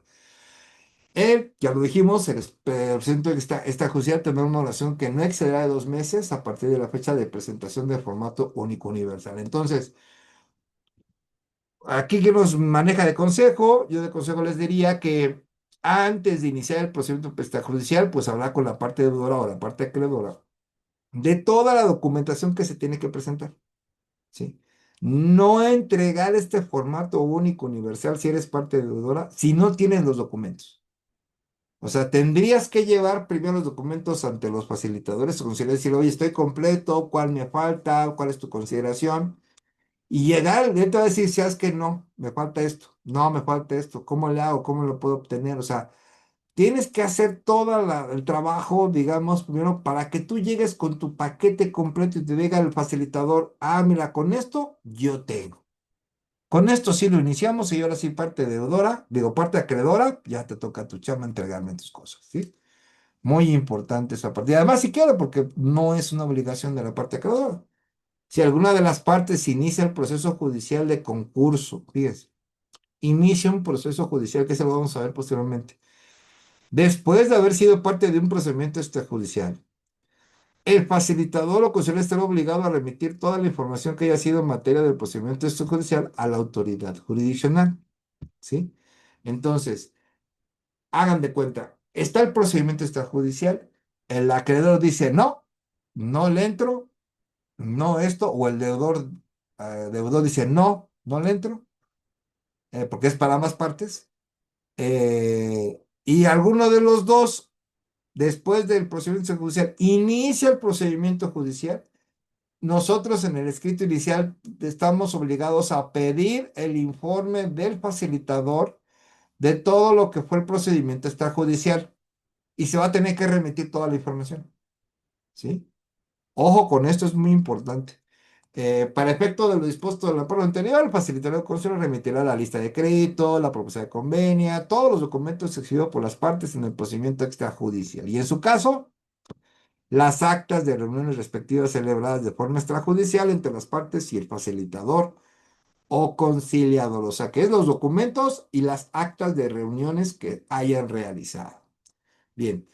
Él, ya lo dijimos, el presidente de esta judicial tendrá una oración que no excederá de 2 meses a partir de la fecha de presentación del formato único universal. Entonces, aquí que nos maneja de consejo, yo de consejo les diría que antes de iniciar el procedimiento extrajudicial, pues hablar con la parte deudora o la parte acreedora de toda la documentación que se tiene que presentar, ¿sí? No entregar este formato único universal si eres parte deudora, si no tienes los documentos. O sea, tendrías que llevar primero los documentos ante los facilitadores o conciliadores y decir, oye, estoy completo, ¿cuál me falta? ¿Cuál es tu consideración? Y llegar, él te va a decir, si es que no, me falta esto, no, me falta esto, ¿cómo le hago? ¿Cómo lo puedo obtener? O sea, tienes que hacer todo el trabajo, digamos, primero para que tú llegues con tu paquete completo y te diga el facilitador, ah, mira, con esto yo tengo. Con esto sí lo iniciamos y ahora sí parte deudora, digo, parte acreedora, ya te toca a tu chama entregarme tus cosas, ¿sí? Muy importante esa parte. Y además, si quiero, porque no es una obligación de la parte acreedora. Si alguna de las partes inicia el proceso judicial de concurso, fíjese, inicia un proceso judicial, que se lo vamos a ver posteriormente, después de haber sido parte de un procedimiento extrajudicial, el facilitador o consejero estará obligado a remitir toda la información que haya sido en materia del procedimiento extrajudicial a la autoridad jurisdiccional, ¿sí? Entonces, hagan de cuenta, está el procedimiento extrajudicial, el acreedor dice no, no le entro, no esto, o el deudor dice no, no le entro, porque es para ambas partes, y alguno de los dos, después del procedimiento judicial, inicia el procedimiento judicial. Nosotros en el escrito inicial estamos obligados a pedir el informe del facilitador de todo lo que fue el procedimiento extrajudicial y se va a tener que remitir toda la información, ¿sí? Ojo con esto, es muy importante. Para efecto de lo dispuesto en la prueba anterior, el facilitador de consuelo remitirá la lista de crédito, la propuesta de convenio, todos los documentos exigidos por las partes en el procedimiento extrajudicial. Y en su caso, las actas de reuniones respectivas celebradas de forma extrajudicial entre las partes y el facilitador o conciliador. O sea, que es los documentos y las actas de reuniones que hayan realizado. Bien.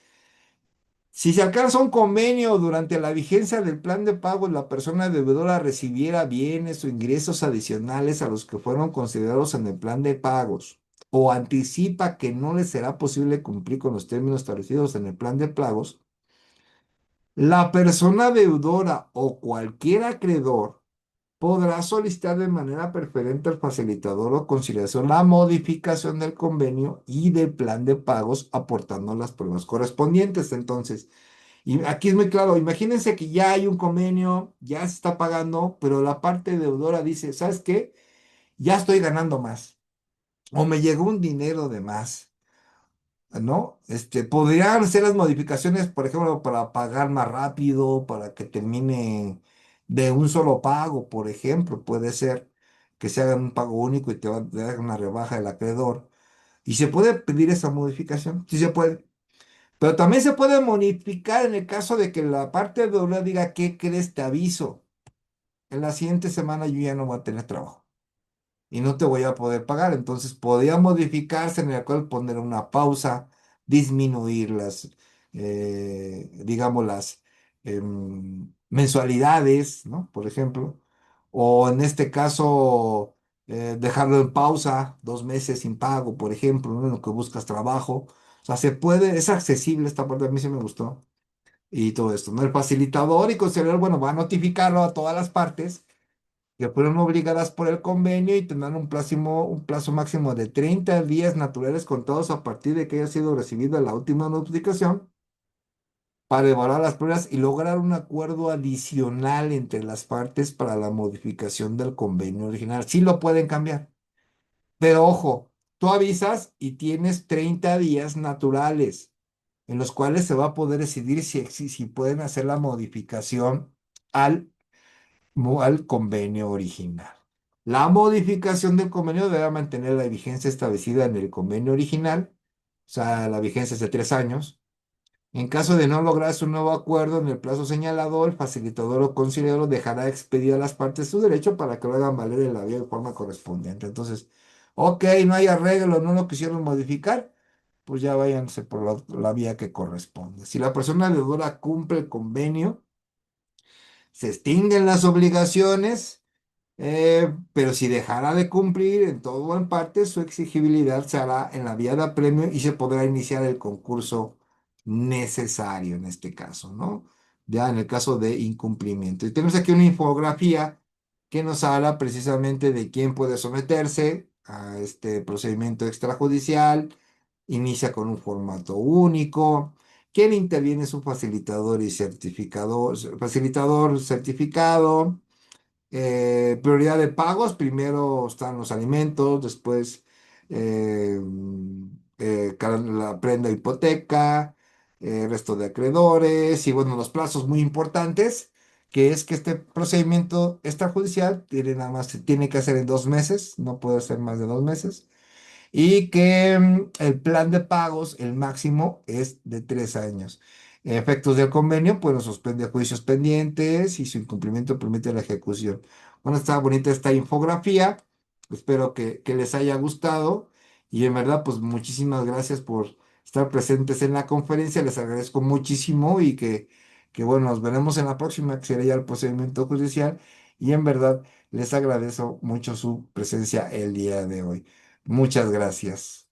Si se alcanza un convenio durante la vigencia del plan de pago, la persona deudora recibiera bienes o ingresos adicionales a los que fueron considerados en el plan de pagos o anticipa que no le será posible cumplir con los términos establecidos en el plan de pagos, la persona deudora o cualquier acreedor podrá solicitar de manera preferente al facilitador o conciliación la modificación del convenio y del plan de pagos aportando las pruebas correspondientes. Entonces, y aquí es muy claro, imagínense que ya hay un convenio, ya se está pagando, pero la parte deudora dice, ¿sabes qué? Ya estoy ganando más, o me llegó un dinero de más, ¿no? Podrían hacer las modificaciones, por ejemplo, para pagar más rápido, para que termine de un solo pago, por ejemplo, puede ser que se haga un pago único y te va a dar una rebaja del acreedor. ¿Y se puede pedir esa modificación? Sí se puede. Pero también se puede modificar en el caso de que la parte de doble diga, ¿qué crees? Te aviso. En la siguiente semana yo ya no voy a tener trabajo y no te voy a poder pagar. Entonces podría modificarse en el cual poner una pausa, disminuir digamos, las mensualidades, ¿no? Por ejemplo. O en este caso, dejarlo en pausa, 2 meses sin pago, por ejemplo, ¿no? En lo que buscas trabajo. O sea, se puede, es accesible esta parte, a mí sí me gustó. Y todo esto, ¿no? El facilitador y conciliador, bueno, va a notificarlo a todas las partes que fueron obligadas por el convenio y tendrán un plazo máximo de 30 días naturales contados a partir de que haya sido recibida la última notificación para evaluar las pruebas y lograr un acuerdo adicional entre las partes para la modificación del convenio original. Sí lo pueden cambiar, pero ojo, tú avisas y tienes 30 días naturales en los cuales se va a poder decidir si pueden hacer la modificación al al convenio original. La modificación del convenio debe mantener la vigencia establecida en el convenio original, o sea, la vigencia es de 3 años. En caso de no lograrse un nuevo acuerdo en el plazo señalado, el facilitador o conciliador dejará expedir a las partes su derecho para que lo hagan valer en la vía de forma correspondiente. Entonces, ok, no hay arreglo, no lo quisieron modificar, pues ya váyanse por la vía que corresponde. Si la persona deudora cumple el convenio, se extinguen las obligaciones, pero si dejara de cumplir en todo o en parte, su exigibilidad se hará en la vía de apremio y se podrá iniciar el concurso necesario en este caso, ¿no? Ya en el caso de incumplimiento. Y tenemos aquí una infografía que nos habla precisamente de quién puede someterse a este procedimiento extrajudicial. Inicia con un formato único. ¿Quién interviene? Es un facilitador y certificador, facilitador certificado, Prioridad de pagos, primero están los alimentos, después la prenda de hipoteca, resto de acreedores y bueno, los plazos muy importantes, que es que este procedimiento extrajudicial tiene nada más, se tiene que hacer en 2 meses, no puede ser más de 2 meses. Y que el plan de pagos, el máximo, es de 3 años. Efectos del convenio, pues nos suspende juicios pendientes y su incumplimiento permite la ejecución. Bueno, está bonita esta infografía. Espero que les haya gustado. Y en verdad, pues muchísimas gracias por estar presentes en la conferencia. Les agradezco muchísimo y que bueno, nos veremos en la próxima, que será ya el procedimiento judicial. Y en verdad, les agradezco mucho su presencia el día de hoy. Muchas gracias.